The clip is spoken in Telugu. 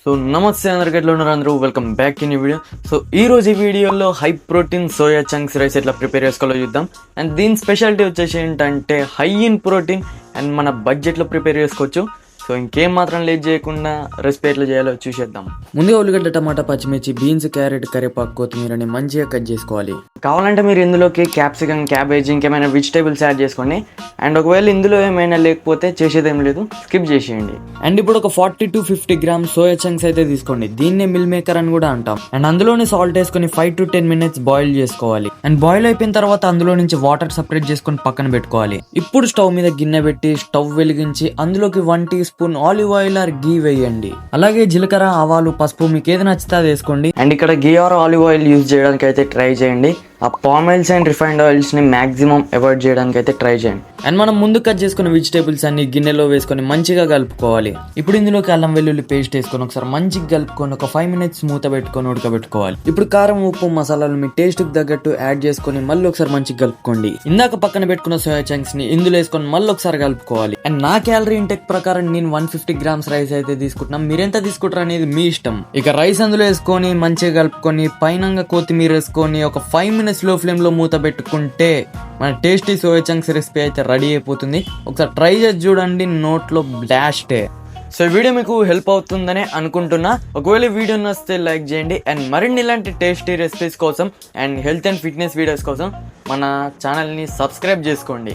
సో నమస్తే అందరికీ, ఎట్లా ఉన్నారు అందరూ? Welcome back in video. So ఈ రోజు ఈ వీడియోలో high protein soya chunks rice ఎట్లా ప్రిపేర్ చేసుకోవాలో చూద్దాం. అండ్ దీని స్పెషాలిటీ వచ్చేసి ఏంటంటే హై ఇన్ ప్రోటీన్ అండ్ మన బడ్జెట్లో ప్రిపేర్ చేసుకోవచ్చు. సో ఇంకేం మాత్రం లేట్ చేయకుండా రెసిపీ ఎట్లా చేయాలో చూసేద్దాం. ముందుగా ఉల్లిగడ్డ, టమాటా, పచ్చిమిర్చి, బీన్స్, క్యారెట్, కరివేపాకు, కొత్తిమీరని మంచిగా కట్ చేసుకోవాలి. కావాలంటే మీరు ఇందులోకి క్యాప్సికమ్, క్యాబేజ్, ఇంకేమైనా వెజిటేబుల్స్ యాడ్ చేసుకోండి. అండ్ ఒకవేళ ఇందులో ఏమైనా లేకపోతే చేసేదేం లేదు, స్కిప్ చేసేయండి. అండ్ ఇప్పుడు ఒక 40 to 50 గ్రామ్స్ సోయా చంక్స్ అయితే తీసుకోండి. దీన్నే మిల్ మేకర్ అని కూడా అంటాం. అండ్ అందులోనే సాల్ట్ వేసుకొని 5 to 10 minutes బాయిల్ చేసుకోవాలి. అండ్ బాయిల్ అయిపోయిన తర్వాత అందులో నుంచి వాటర్ సపరేట్ చేసుకొని పక్కన పెట్టుకోవాలి. ఇప్పుడు స్టవ్ మీద గిన్నె పెట్టి స్టవ్ వెలిగించి అందులోకి 1 teaspoon ఆలివ్ ఆయిల్ ఆర్ గీ వేయండి. అలాగే జీలకర్ర, ఆవాలు, పసుపు మీకు ఏది నచ్చితే అది వేసుకోండి. అండ్ ఇక్కడ గీ ఆర్ ఆలివ్ ఆయిల్ యూజ్ చేయడానికి అయితే ట్రై చేయండి. ఆ palm oils and refined oils ని మాక్సిమం అవాయిడ్ చేయడానికి అయితే ట్రై చేయండి. అండ్ మనం ముందు కట్ చేసుకున్న వెజిటేబుల్స్ అన్ని గిన్నెలో వేసుకొని మంచిగా కలుపుకోవాలి. ఇప్పుడు ఇందులోకి అల్లం వెల్లుల్లి పేస్ట్ వేసుకొని ఒకసారి మంచిగా కలుపుకొని ఒక 5 minutes మూత పెట్టుకొని ఉడకబెట్టుకోవాలి. ఇప్పుడు కారం, ఉప్పు, మసాలాలు మీ టేస్ట్ కి తగ్గట్టు యాడ్ చేసుకొని మళ్ళీ ఒకసారి మంచిగా కలుపుకోండి. ఇందాక పక్కన పెట్టుకున్న సోయా చంక్స్ ని ఇందులో వేసుకొని మళ్ళీ ఒకసారి కలుపుకోవాలి. అండ్ నా క్యాలరీ ఇంటెక్ ప్రకారం నేను 150 గ్రామ్స్ రైస్ అయితే తీసుకుంటున్నాం. మీరెంత తీసుకుంటారు అనేది మీ ఇష్టం. ఇక రైస్ అందులో వేసుకొని మంచిగా కలుపుకొని పైన కొత్తిమీర వేసుకొని ఒక 5 minutes లో ఫ్లేమ్ లో మూత పెట్టుకుంటే మన టేస్టీ సోయా చంక్స్ రెసిపీ అయితే రెడీ అయిపోతుంది. ఒకసారి ట్రై చేసి చూడండి, నోట్లో బ్లాస్టే. సో ఈ వీడియో మీకు హెల్ప్ అవుతుందని అనుకుంటున్నా. ఒకవేళ వీడియో నచ్చితే లైక్ చేయండి. అండ్ మరిన్ని ఇలాంటి టేస్టీ రెసిపీస్ కోసం and health and fitness videos కోసం మన ఛానల్ని సబ్స్క్రైబ్ చేసుకోండి.